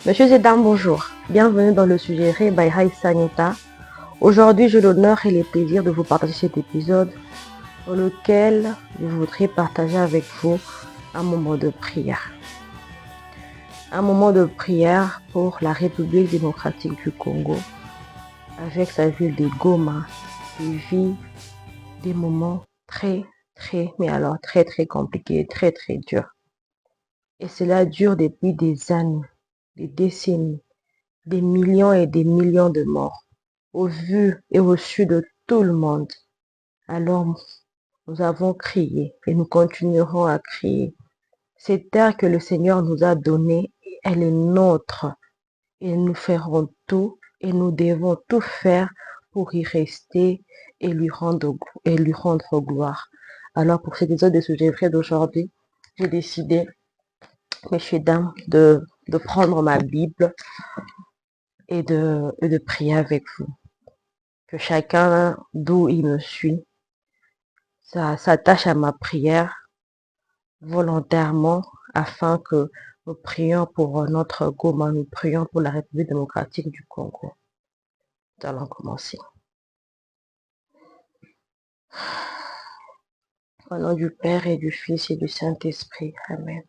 Messieurs et dames, bonjour. Bienvenue dans le sujet by Hai Sanita. Aujourd'hui, j'ai l'honneur et le plaisir de vous partager cet épisode dans lequel je voudrais partager avec vous un moment de prière. Un moment de prière pour la République démocratique du Congo avec sa ville de Goma qui vit des moments très compliqués, très durs. Et cela dure depuis des années, des décennies, des millions et des millions de morts, au vu et au su de tout le monde. Alors, nous avons crié et nous continuerons à crier. Cette terre que le Seigneur nous a donnée, elle est nôtre. Et nous ferons tout et nous devons tout faire pour y rester et lui rendre gloire. Alors, pour cet épisode de sujet vrai d'aujourd'hui, j'ai décidé, messieurs, dames, de prendre ma Bible et de prier avec vous. Que chacun, d'où il me suit, s'attache à ma prière volontairement afin que nous prions pour notre Goma, nous prions pour la République démocratique du Congo. Nous allons commencer. Au nom du Père et du Fils et du Saint-Esprit. Amen.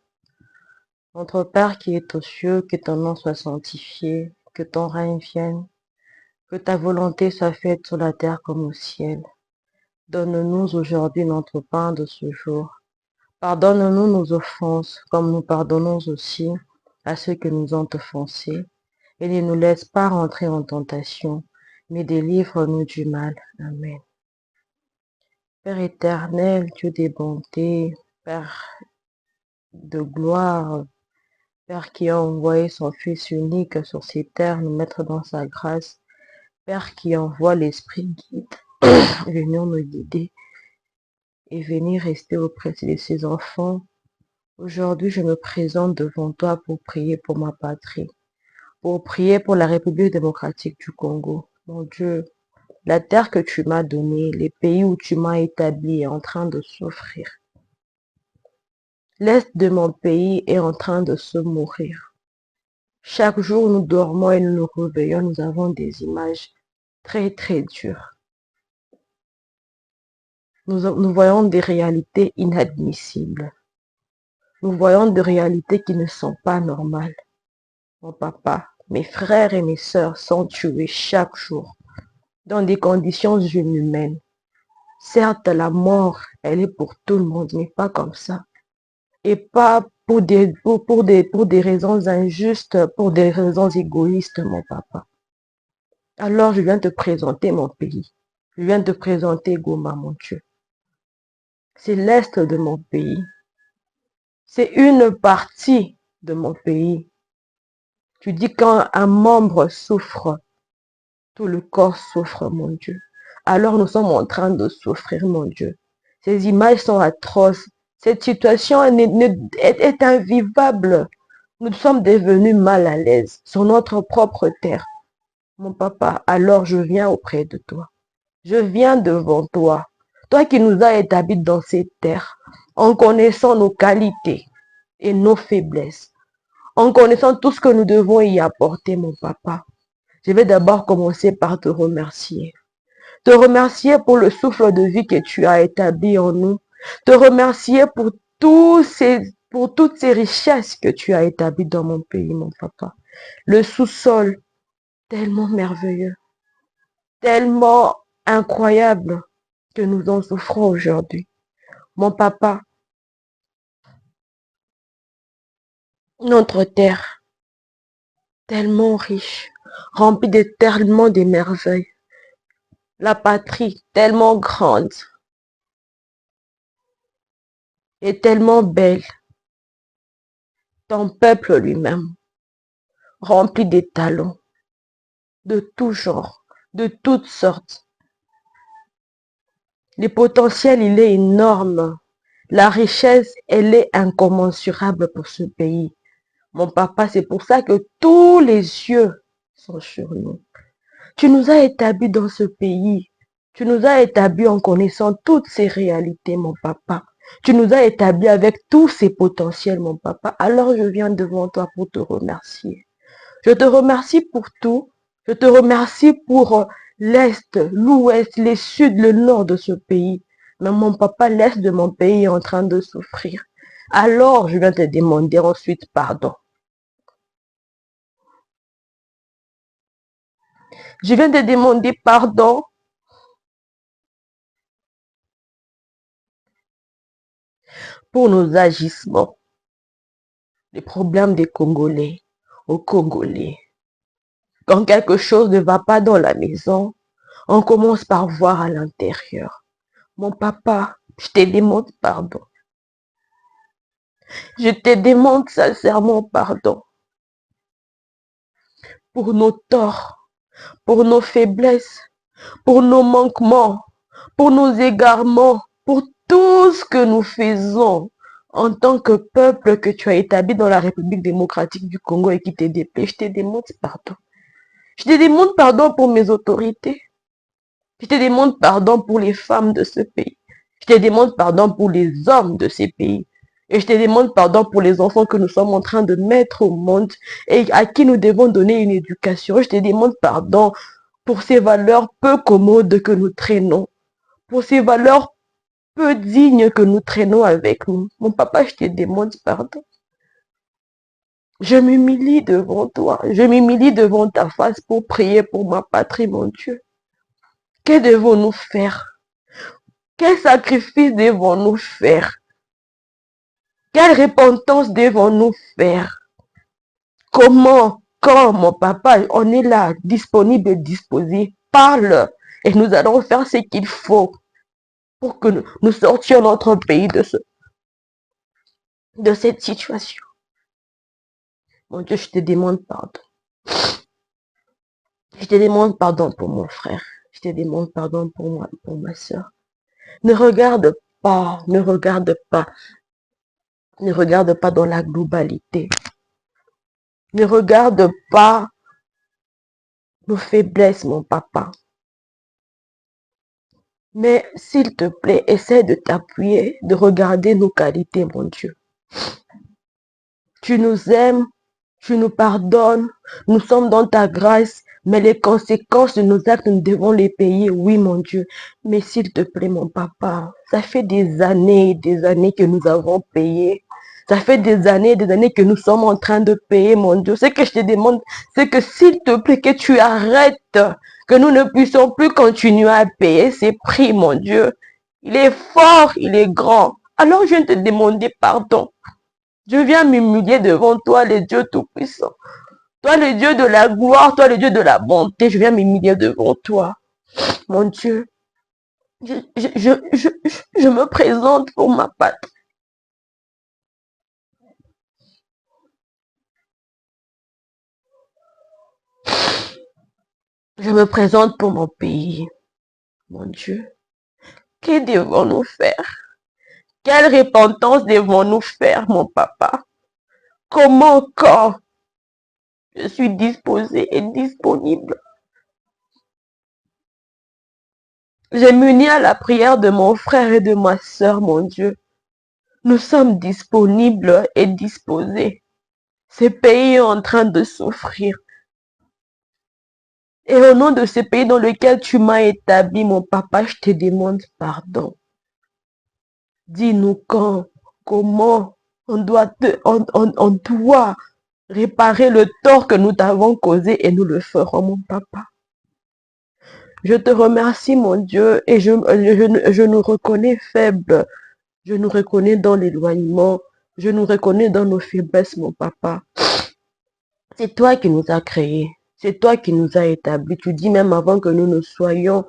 Notre Père qui est aux cieux, que ton nom soit sanctifié, que ton règne vienne, que ta volonté soit faite sur la terre comme au ciel. Donne-nous aujourd'hui notre pain de ce jour. Pardonne-nous nos offenses, comme nous pardonnons aussi à ceux qui nous ont offensés. Et ne nous laisse pas rentrer en tentation, mais délivre-nous du mal. Amen. Père éternel, Dieu des bontés, Père de gloire, Père qui a envoyé son Fils unique sur ces terres, nous mettre dans sa grâce, Père qui envoie l'Esprit guide, venir nous guider et venir rester auprès de ses enfants. Aujourd'hui, je me présente devant toi pour prier pour ma patrie, pour prier pour la République démocratique du Congo. Mon Dieu, la terre que tu m'as donnée, les pays où tu m'as établi est en train de souffrir. L'Est de mon pays est en train de se mourir. Chaque jour, nous dormons et nous nous réveillons, nous avons des images très dures. Nous voyons des réalités inadmissibles. Nous voyons des réalités qui ne sont pas normales. Mon papa, mes frères et mes sœurs sont tués chaque jour dans des conditions inhumaines. Certes, la mort, elle est pour tout le monde, mais pas comme ça. Et pas pour des raisons injustes, pour des raisons égoïstes, mon papa. Alors, je viens te présenter mon pays. Je viens te présenter Goma, mon Dieu. C'est l'est de mon pays. C'est une partie de mon pays. Tu dis quand un membre souffre, tout le corps souffre, mon Dieu. Alors nous sommes en train de souffrir, mon Dieu. Ces images sont atroces. Cette situation est invivable. Nous sommes devenus mal à l'aise sur notre propre terre. Mon papa, alors je viens auprès de toi. Je viens devant toi. Toi qui nous as établis dans cette terre, en connaissant nos qualités et nos faiblesses, en connaissant tout ce que nous devons y apporter, mon papa. Je vais d'abord commencer par te remercier. Te remercier pour le souffle de vie que tu as établi en nous. Te remercier pour toutes ces richesses que tu as établies dans mon pays, mon papa. Le sous-sol, tellement merveilleux, tellement incroyable que nous en souffrons aujourd'hui. Mon papa, notre terre, tellement riche, remplie de tellement de merveilles. La patrie, tellement grande et tellement belle. Ton peuple lui-même, rempli de talents, de tout genre, de toutes sortes. Le potentiel, il est énorme. La richesse, elle est incommensurable pour ce pays. Mon papa, c'est pour ça que tous les yeux sont sur nous. Tu nous as établis dans ce pays. Tu nous as établis en connaissant toutes ces réalités, mon papa. Tu nous as établis avec tous ces potentiels, mon papa. Alors je viens devant toi pour te remercier. Je te remercie pour tout. Je te remercie pour l'Est, l'Ouest, le Sud, le Nord de ce pays. Mais mon papa, l'Est de mon pays est en train de souffrir. Alors, je viens te demander ensuite pardon. Je viens te demander pardon pour nos agissements, les problèmes des Congolais aux Congolais. Quand quelque chose ne va pas dans la maison, on commence par voir à l'intérieur. Mon papa, je te demande pardon. Je te demande sincèrement pardon pour nos torts, pour nos faiblesses, pour nos manquements, pour nos égarements, pour tout ce que nous faisons en tant que peuple que tu as établi dans la République démocratique du Congo et qui te déplaît. Je te demande pardon. Je te demande pardon pour mes autorités. Je te demande pardon pour les femmes de ce pays. Je te demande pardon pour les hommes de ces pays. Et je te demande pardon pour les enfants que nous sommes en train de mettre au monde et à qui nous devons donner une éducation. Je te demande pardon pour ces valeurs peu commodes que nous traînons, pour ces valeurs peu dignes que nous traînons avec nous. Mon papa, je te demande pardon. Je m'humilie devant toi. Je m'humilie devant ta face pour prier pour ma patrie, mon Dieu. Que devons-nous faire? Quel sacrifice devons-nous faire? Quelle repentance devons-nous faire? Comment? Quand, mon papa, on est là, disponible et disposé. Parle et nous allons faire ce qu'il faut pour que nous sortions notre pays de cette situation. Mon Dieu, je te demande pardon. Je te demande pardon pour mon frère. Je te demande pardon pour moi, pour ma soeur. Ne regarde pas, ne regarde pas. Ne regarde pas dans la globalité. Ne regarde pas nos faiblesses, mon papa. Mais s'il te plaît, essaie de t'appuyer, de regarder nos qualités, mon Dieu. Tu nous aimes, tu nous pardonnes, nous sommes dans ta grâce, mais les conséquences de nos actes, nous devons les payer, oui, mon Dieu. Mais s'il te plaît, mon papa, ça fait des années et des années que nous avons payé. Ça fait des années et des années que nous sommes en train de payer, mon Dieu. Ce que je te demande, c'est que s'il te plaît, que tu arrêtes, que nous ne puissions plus continuer à payer ces prix, mon Dieu. Il est fort, il est grand. Alors je viens te demander pardon. Je viens m'humilier devant toi, le Dieu Tout-Puissant. Toi, le Dieu de la gloire, toi, le Dieu de la bonté. Je viens m'humilier devant toi. Mon Dieu, je me présente pour ma patrie. Je me présente pour mon pays. Mon Dieu, que devons-nous faire? Quelle repentance devons-nous faire, mon papa? Comment, quand je suis disposé et disponible? J'ai m'uni à la prière de mon frère et de ma soeur, mon Dieu. Nous sommes disponibles et disposés. Ce pays est en train de souffrir. Et au nom de ce pays dans lequel tu m'as établi, mon papa, je te demande pardon. Dis-nous quand, comment on doit réparer le tort que nous t'avons causé et nous le ferons, mon papa. Je te remercie, mon Dieu, et je nous reconnais faibles. Je nous reconnais dans l'éloignement. Je nous reconnais dans nos faiblesses, mon papa. C'est toi qui nous as créés. C'est toi qui nous as établis. Tu dis même avant que nous ne soyons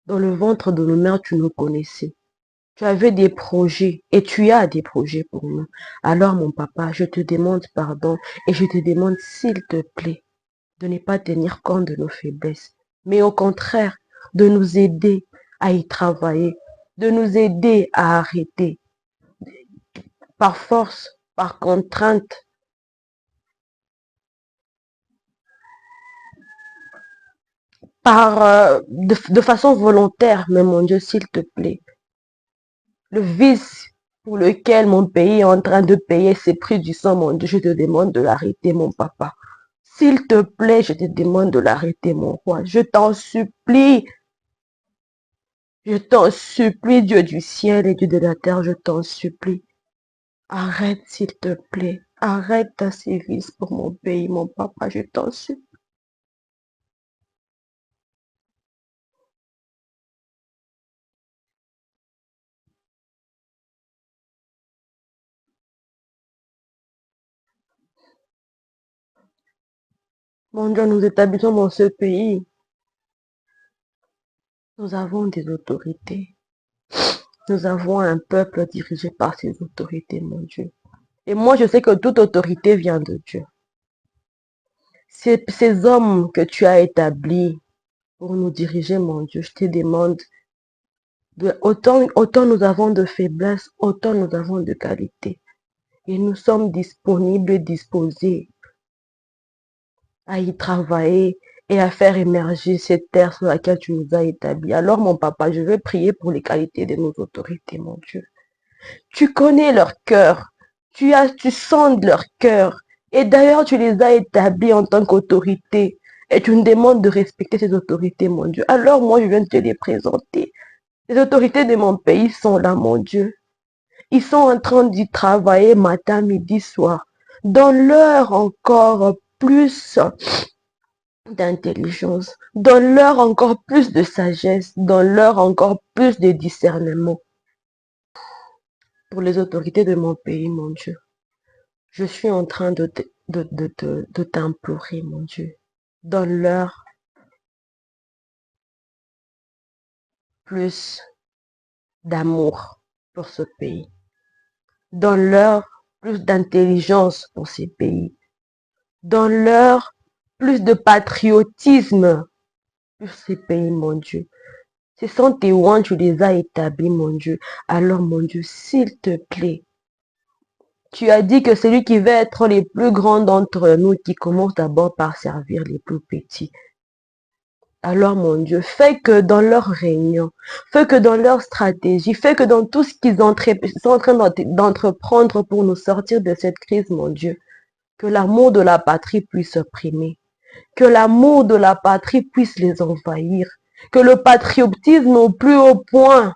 dans le ventre de nos mères, tu nous connaissais. Tu avais des projets et tu as des projets pour nous. Alors, mon papa, je te demande pardon et je te demande, s'il te plaît, de ne pas tenir compte de nos faiblesses, mais au contraire, de nous aider à y travailler, de nous aider à arrêter, par force, par contrainte, de façon volontaire, mais mon Dieu, s'il te plaît, le vice pour lequel mon pays est en train de payer ses prix du sang, mon Dieu, je te demande de l'arrêter, mon papa. S'il te plaît, je te demande de l'arrêter, mon roi. Je t'en supplie. Je t'en supplie, Dieu du ciel et Dieu de la terre, je t'en supplie. Arrête, s'il te plaît. Arrête ta sévice pour mon pays, mon papa, je t'en supplie. Mon Dieu, nous établissons dans ce pays. Nous avons des autorités. Nous avons un peuple dirigé par ces autorités, mon Dieu. Et moi, je sais que toute autorité vient de Dieu. Ces hommes que tu as établis pour nous diriger, mon Dieu, je te demande, autant nous avons de faiblesses, autant nous avons de qualités. Et nous sommes disponibles et disposés à y travailler et à faire émerger cette terre sur laquelle tu nous as établis. Alors, mon papa, je vais prier pour les qualités de nos autorités, mon Dieu. Tu connais leur cœur. Tu sondes leur cœur. Et d'ailleurs, tu les as établis en tant qu'autorité. Et tu nous demandes de respecter ces autorités, mon Dieu. Alors, moi, je viens de te les présenter. Les autorités de mon pays sont là, mon Dieu. Ils sont en train d'y travailler matin, midi, soir. Donne-leur encore plus d'intelligence. Donne-leur encore plus de sagesse. Donne-leur encore plus de discernement. Pour les autorités de mon pays, mon Dieu. Je suis en train de t'implorer, mon Dieu. Donne-leur plus d'amour pour ce pays. Donne-leur plus d'intelligence pour ces pays. Donne-leur plus de patriotisme pour ces pays, mon Dieu. Ce sont tes oins, tu les as établis, mon Dieu. Alors, mon Dieu, s'il te plaît, tu as dit que celui qui veut être les plus grands d'entre nous, qui commence d'abord par servir les plus petits. Alors, mon Dieu, fais que dans leur réunion, fais que dans leur stratégie, fais que dans tout ce qu'ils sont en train d'entreprendre pour nous sortir de cette crise, mon Dieu, que l'amour de la patrie puisse primer, que l'amour de la patrie puisse les envahir, que le patriotisme au plus haut point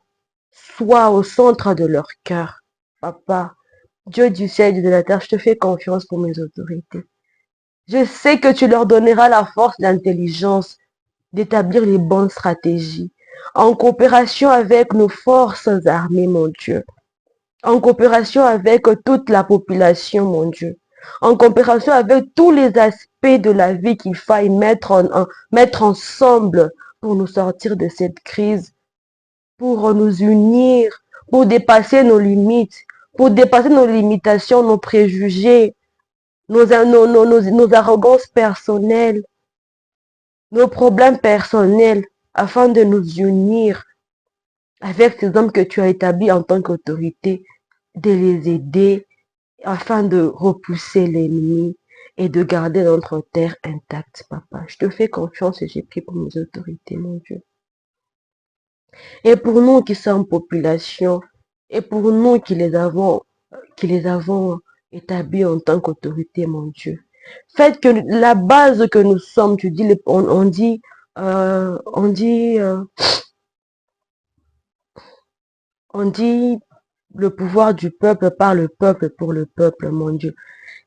soit au centre de leur cœur. Papa, Dieu du ciel et de la terre, je te fais confiance pour mes autorités. Je sais que tu leur donneras la force, l'intelligence d'établir les bonnes stratégies, en coopération avec nos forces armées, mon Dieu, en coopération avec toute la population, mon Dieu, en coopération avec tous les aspects de la vie qu'il faille mettre ensemble pour nous sortir de cette crise, pour nous unir, pour dépasser nos limites, pour dépasser nos limitations, nos préjugés, nos arrogances personnelles, nos problèmes personnels, afin de nous unir avec ces hommes que tu as établis en tant qu'autorité, de les aider afin de repousser l'ennemi et de garder notre terre intacte, papa. Je te fais confiance et j'ai pris pour mes autorités, mon Dieu. Et pour nous qui sommes population, et pour nous qui les avons établis en tant qu'autorité, mon Dieu. Faites que la base que nous sommes, tu dis, on dit, on dit le pouvoir du peuple par le peuple pour le peuple, mon Dieu.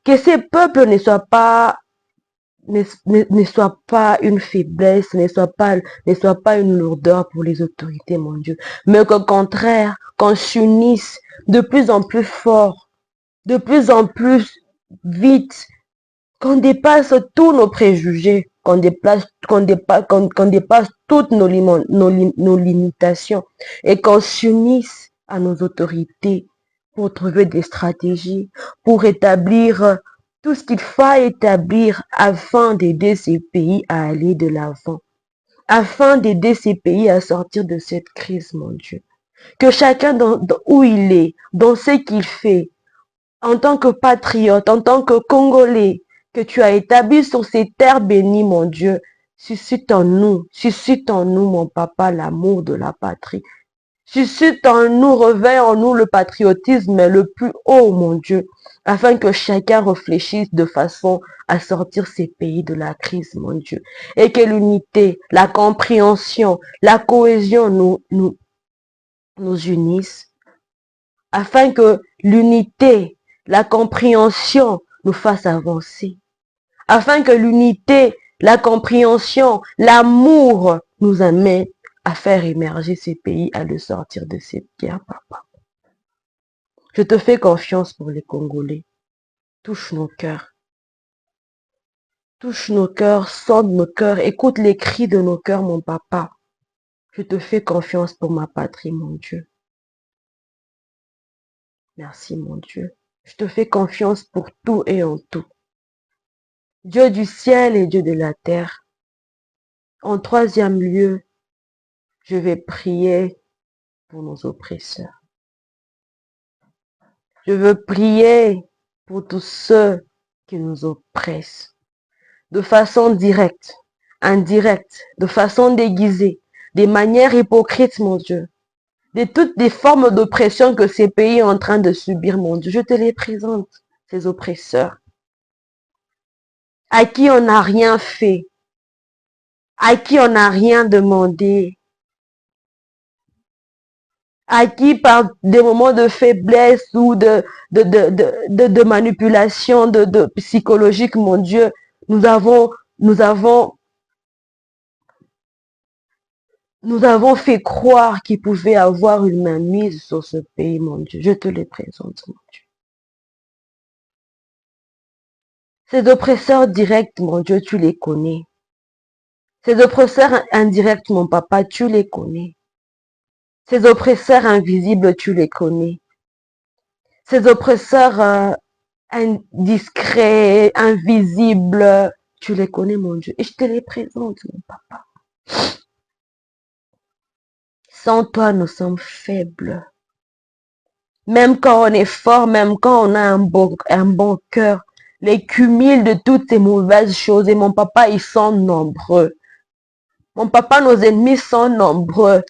Que ces peuples ne soient pas une faiblesse, ne soient pas une lourdeur pour les autorités, mon Dieu. Mais qu'au contraire, qu'on s'unisse de plus en plus fort, de plus en plus vite, qu'on dépasse tous nos préjugés, qu'on dépasse toutes nos limitations et qu'on s'unisse à nos autorités pour trouver des stratégies, pour établir tout ce qu'il faut établir afin d'aider ces pays à aller de l'avant, afin d'aider ces pays à sortir de cette crise, mon Dieu. Que chacun où il est, dans ce qu'il fait, en tant que patriote, en tant que Congolais, que tu as établi sur ces terres bénies, mon Dieu, suscite en nous, mon papa, l'amour de la patrie. Suscite en nous, réveille en nous le patriotisme le plus haut, mon Dieu, afin que chacun réfléchisse de façon à sortir ces pays de la crise, mon Dieu. Et que l'unité, la compréhension, la cohésion nous unissent, afin que l'unité, la compréhension nous fasse avancer, afin que l'unité, la compréhension, l'amour nous amène à faire émerger ces pays, à le sortir de cette guerre, papa. Je te fais confiance pour les Congolais. Touche nos cœurs. Touche nos cœurs, sonde nos cœurs, écoute les cris de nos cœurs, mon papa. Je te fais confiance pour ma patrie, mon Dieu. Merci, mon Dieu. Je te fais confiance pour tout et en tout. Dieu du ciel et Dieu de la terre. En troisième lieu, je vais prier pour nos oppresseurs. Je veux prier pour tous ceux qui nous oppressent, de façon directe, indirecte, de façon déguisée, de manière hypocrite, mon Dieu. De toutes les formes d'oppression que ces pays sont en train de subir, mon Dieu, je te les présente, ces oppresseurs, à qui on n'a rien fait, à qui on n'a rien demandé, à qui par des moments de faiblesse ou de manipulation de psychologique, mon Dieu, nous avons fait croire qu'ils pouvaient avoir une mainmise sur ce pays, mon Dieu. Je te les présente, mon Dieu. Ces oppresseurs directs, mon Dieu, tu les connais. Ces oppresseurs indirects, mon papa, tu les connais. Ces oppresseurs invisibles, tu les connais. Ces oppresseurs indiscrets, invisibles, tu les connais, mon Dieu. Et je te les présente, mon papa. Sans toi, nous sommes faibles. Même quand on est fort, même quand on a un bon cœur, les cumuls de toutes ces mauvaises choses, et mon papa, ils sont nombreux. Mon papa, nos ennemis sont nombreux.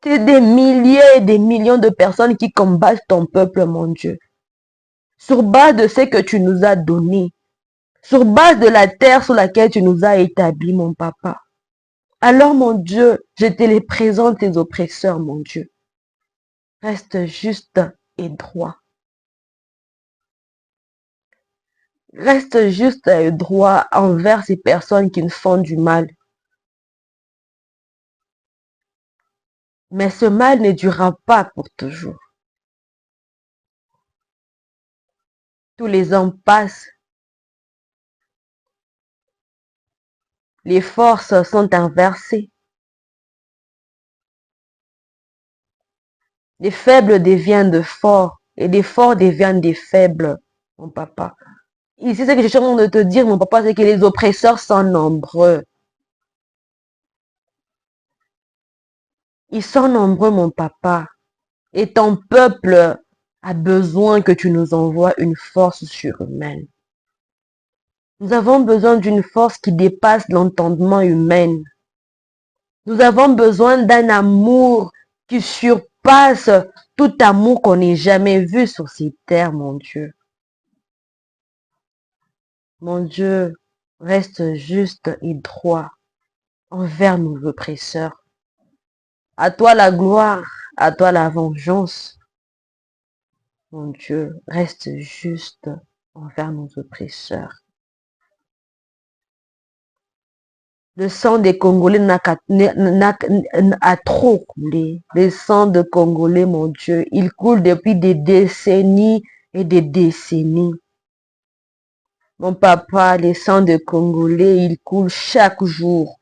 C'est des milliers et des millions de personnes qui combattent ton peuple, mon Dieu. Sur base de ce que tu nous as donné. Sur base de la terre sur laquelle tu nous as établis, mon papa. Alors, mon Dieu, je te les présente, tes oppresseurs, mon Dieu. Reste juste et droit. Reste juste et droit envers ces personnes qui nous font du mal. Mais ce mal ne durera pas pour toujours. Tous les ans passent. Les forces sont inversées. Les faibles deviennent de forts et les forts deviennent des faibles, mon papa. Ici, ce que je suis en train de te dire, mon papa, c'est que les oppresseurs sont nombreux. Ils sont nombreux, mon papa. Et ton peuple a besoin que tu nous envoies une force surhumaine. Nous avons besoin d'une force qui dépasse l'entendement humain. Nous avons besoin d'un amour qui surpasse tout amour qu'on n'ait jamais vu sur ces terres, mon Dieu. Mon Dieu, reste juste et droit envers nos oppresseurs. À toi la gloire, à toi la vengeance. Mon Dieu, reste juste envers nos oppresseurs. Le sang des Congolais a trop coulé. Le sang des Congolais, mon Dieu, il coule depuis des décennies et des décennies. Mon papa, le sang des Congolais, il coule chaque jour.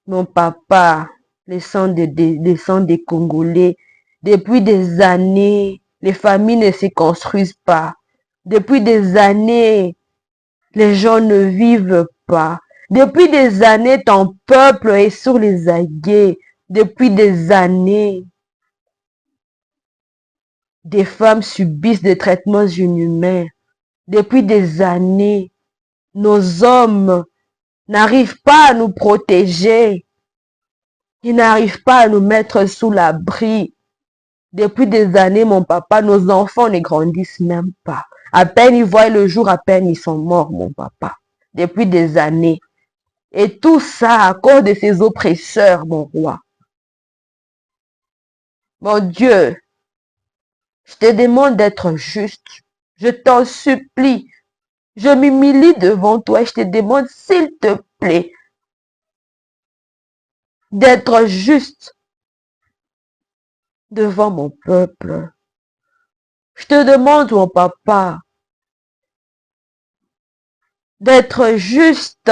Mon papa, le sang des Congolais, depuis des années, les familles ne se construisent pas. Depuis des années, les gens ne vivent pas. Depuis des années, ton peuple est sur les aguets. Depuis des années, des femmes subissent des traitements inhumains. Depuis des années, nos hommes n'arrivent pas à nous protéger. Ils n'arrivent pas à nous mettre sous l'abri. Depuis des années, mon papa, nos enfants ne grandissent même pas. À peine ils voient le jour, à peine ils sont morts, mon papa. Depuis des années. Et tout ça à cause de ces oppresseurs, mon roi. Mon Dieu, je te demande d'être juste. Je t'en supplie. Je m'humilie devant toi et je te demande, s'il te plaît, d'être juste devant mon peuple. Je te demande, mon papa, d'être juste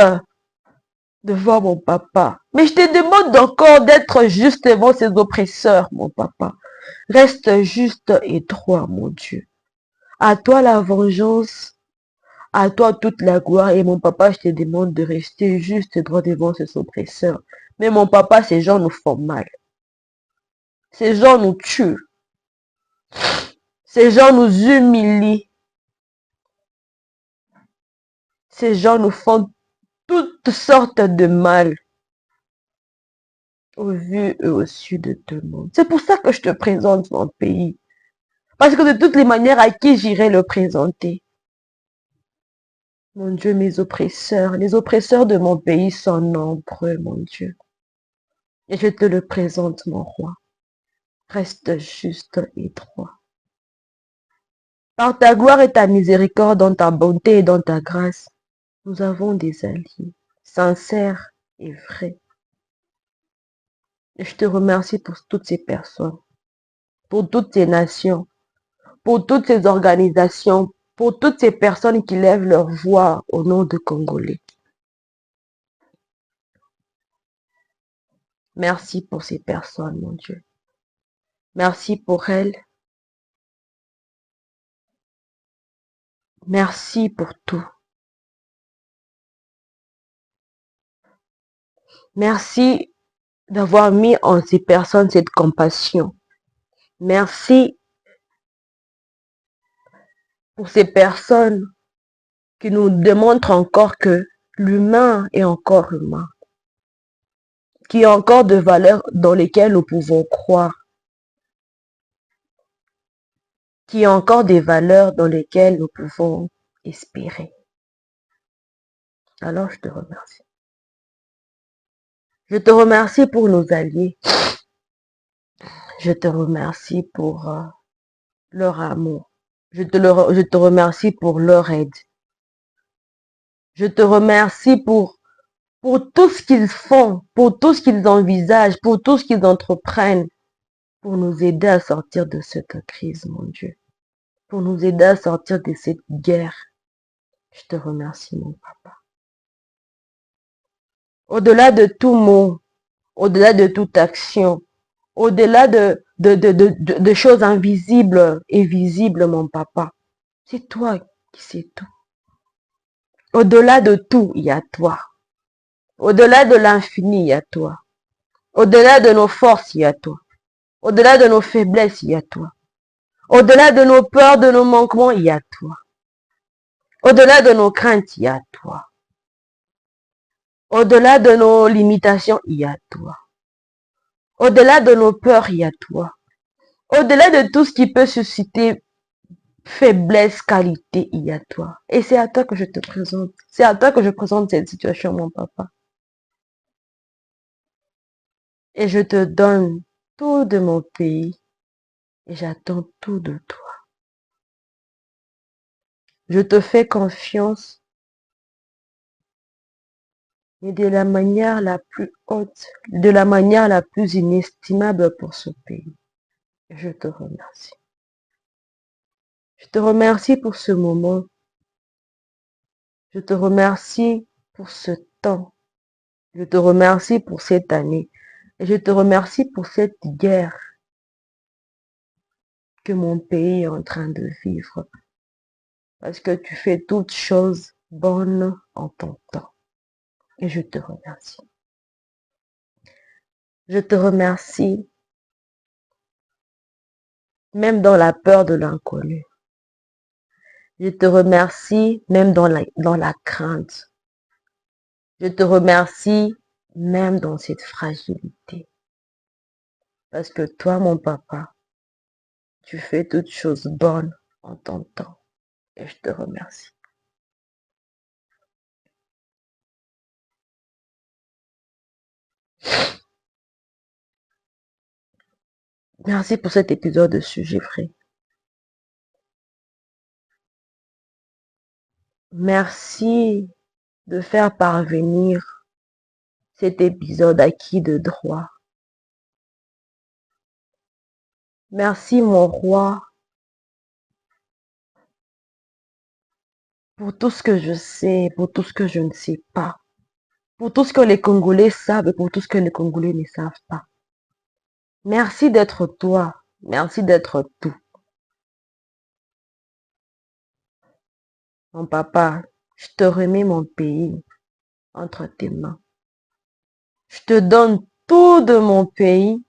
devant mon papa. Mais je te demande encore d'être juste devant ces oppresseurs, mon papa. Reste juste et droit, mon Dieu. À toi la vengeance, à toi toute la gloire. Et mon papa, je te demande de rester juste et droit devant ces oppresseurs. Mais mon papa, ces gens nous font mal. Ces gens nous tuent. Ces gens nous humilient. Ces gens nous font toutes sortes de mal au vu et au su de tout le monde. C'est pour ça que je te présente mon pays. Parce que de toutes les manières, à qui j'irai le présenter? Mon Dieu, mes oppresseurs, les oppresseurs de mon pays sont nombreux, mon Dieu. Et je te le présente, mon roi. Reste juste et droit. Par ta gloire et ta miséricorde, dans ta bonté et dans ta grâce, nous avons des alliés, sincères et vrais. Et je te remercie pour toutes ces personnes, pour toutes ces nations, pour toutes ces organisations, pour toutes ces personnes qui lèvent leur voix au nom de Congolais. Merci pour ces personnes, mon Dieu. Merci pour elles. Merci pour tout. Merci d'avoir mis en ces personnes cette compassion. Merci pour ces personnes qui nous démontrent encore que l'humain est encore humain, qu'il y a encore de valeurs dans lesquelles nous pouvons croire, qu'il y a encore des valeurs dans lesquelles nous pouvons espérer. Alors je te remercie. Je te remercie pour nos alliés. Je te remercie pour leur amour. Je te remercie pour leur aide. Je te remercie pour tout ce qu'ils font, pour tout ce qu'ils envisagent, pour tout ce qu'ils entreprennent, pour nous aider à sortir de cette crise, mon Dieu. Pour nous aider à sortir de cette guerre. Je te remercie, mon papa. Au-delà de tout mot, au-delà de toute action, au-delà de choses invisibles et visibles, mon papa, c'est toi qui sais tout. Au-delà de tout, il y a toi. Au-delà de l'infini, il y a toi. Au-delà de nos forces, il y a toi. Au-delà de nos faiblesses, il y a toi. Au-delà de nos peurs, de nos manquements, il y a toi. Au-delà de nos craintes, il y a toi. Au-delà de nos limitations, il y a toi. Au-delà de nos peurs, il y a toi. Au-delà de tout ce qui peut susciter faiblesse, qualité, il y a toi. Et c'est à toi que je te présente. C'est à toi que je présente cette situation, mon papa. Et je te donne tout de mon pays. Et j'attends tout de toi. Je te fais confiance. Et de la manière la plus haute, de la manière la plus inestimable pour ce pays. Je te remercie. Je te remercie pour ce moment. Je te remercie pour ce temps. Je te remercie pour cette année. Et je te remercie pour cette guerre que mon pays est en train de vivre. Parce que tu fais toutes choses bonnes en ton temps. Et je te remercie. Je te remercie même dans la peur de l'inconnu. Je te remercie même dans la crainte. Je te remercie même dans cette fragilité. Parce que toi, mon papa, tu fais toutes choses bonnes en ton temps. Et je te remercie. Merci pour cet épisode de Sujet Vrai. Merci de faire parvenir cet épisode à qui de droit. Merci, mon roi, pour tout ce que je sais, pour tout ce que je ne sais pas, pour tout ce que les Congolais savent et pour tout ce que les Congolais ne savent pas. Merci d'être toi. Merci d'être tout. Mon papa, je te remets mon pays entre tes mains. Je te donne tout de mon pays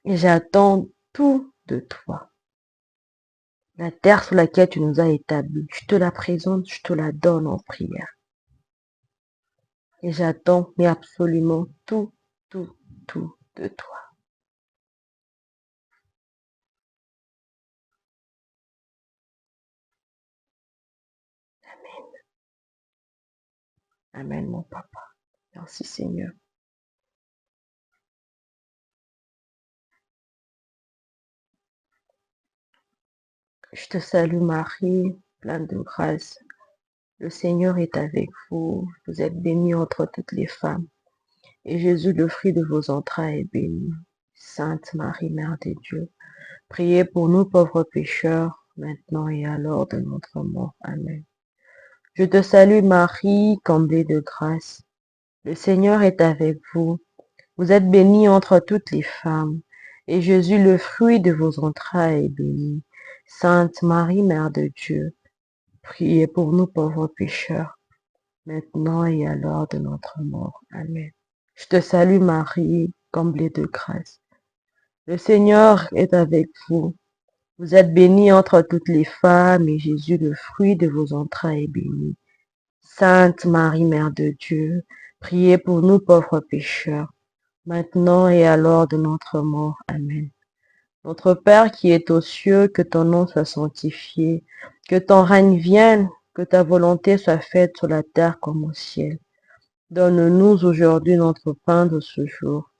et j'attends tout de toi. La terre sur laquelle tu nous as établis, je te la présente, je te la donne en prière. Et j'attends, mais absolument tout de toi. Amen. Amen, mon papa. Merci, Seigneur. Je te salue, Marie, pleine de grâce. Le Seigneur est avec vous. Vous êtes bénie entre toutes les femmes. Et Jésus, le fruit de vos entrailles, est béni. Sainte Marie, Mère de Dieu, priez pour nous pauvres pécheurs, maintenant et à l'heure de notre mort. Amen. Je te salue, Marie, comblée de grâce. Le Seigneur est avec vous. Vous êtes bénie entre toutes les femmes. Et Jésus, le fruit de vos entrailles, est béni. Sainte Marie, Mère de Dieu, priez pour nous pauvres pécheurs, maintenant et à l'heure de notre mort. Amen. Je te salue Marie, comblée de grâce. Le Seigneur est avec vous. Vous êtes bénie entre toutes les femmes et Jésus, le fruit de vos entrailles, est béni. Sainte Marie, Mère de Dieu, priez pour nous pauvres pécheurs, maintenant et à l'heure de notre mort. Amen. Notre Père qui es aux cieux, que ton nom soit sanctifié, que ton règne vienne, que ta volonté soit faite sur la terre comme au ciel. Donne-nous aujourd'hui notre pain de ce jour.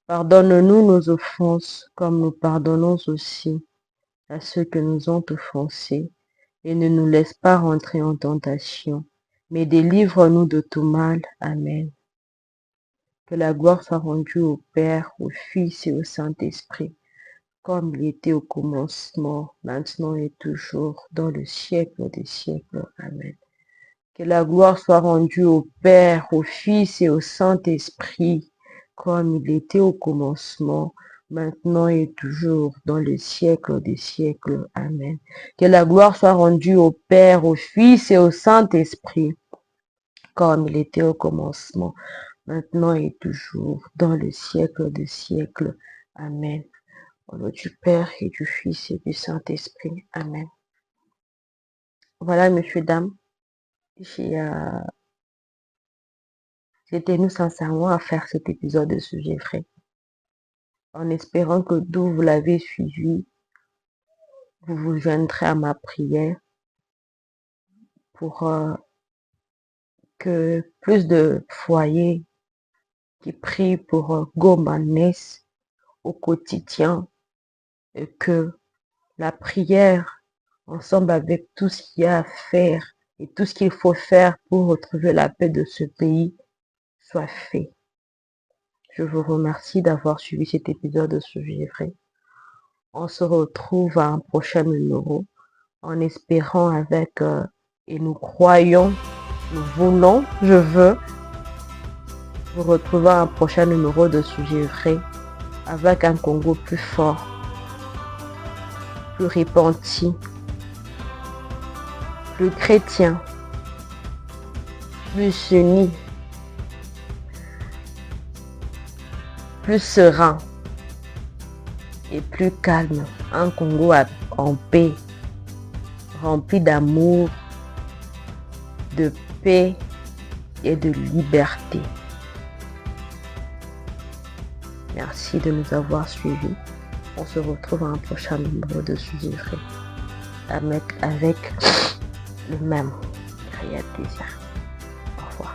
Pardonne-nous nos offenses, comme nous pardonnons aussi à ceux que nous ont offensés. Et ne nous laisse pas rentrer en tentation, mais délivre-nous de tout mal. Amen. Que la gloire soit rendue au Père, au Fils et au Saint-Esprit, comme il était au commencement, maintenant et toujours, dans le siècle des siècles. Amen. Que la gloire soit rendue au Père, au Fils et au Saint-Esprit, comme il était au commencement, maintenant et toujours, dans le siècle des siècles. Amen. Que la gloire soit rendue au Père, au Fils et au Saint-Esprit, comme il était au commencement, maintenant et toujours, dans le siècle des siècles. Amen. Au nom du Père et du Fils et du Saint-Esprit. Amen. Voilà, messieurs, dames, j'ai tenu sincèrement à faire cet épisode de Sujet Vrai, en espérant que d'où vous l'avez suivi, vous vous joindrez à ma prière pour que plus de foyers qui prient pour Goma naissent au quotidien et que la prière, ensemble avec tout ce qu'il y a à faire et tout ce qu'il faut faire pour retrouver la paix de ce pays, soit fait. Je vous remercie d'avoir suivi cet épisode de Sujet Vrai. On se retrouve à un prochain numéro en espérant avec et nous croyons, nous voulons, je veux vous retrouver à un prochain numéro de Sujet Vrai avec un Congo plus fort, plus repenti, plus chrétien, plus uni, plus serein et plus calme. Un Congo en paix, rempli d'amour, de paix et de liberté. Merci de nous avoir suivis. On se retrouve à un prochain numéro de Sujet Vrai avec le même réel plaisir. Au revoir.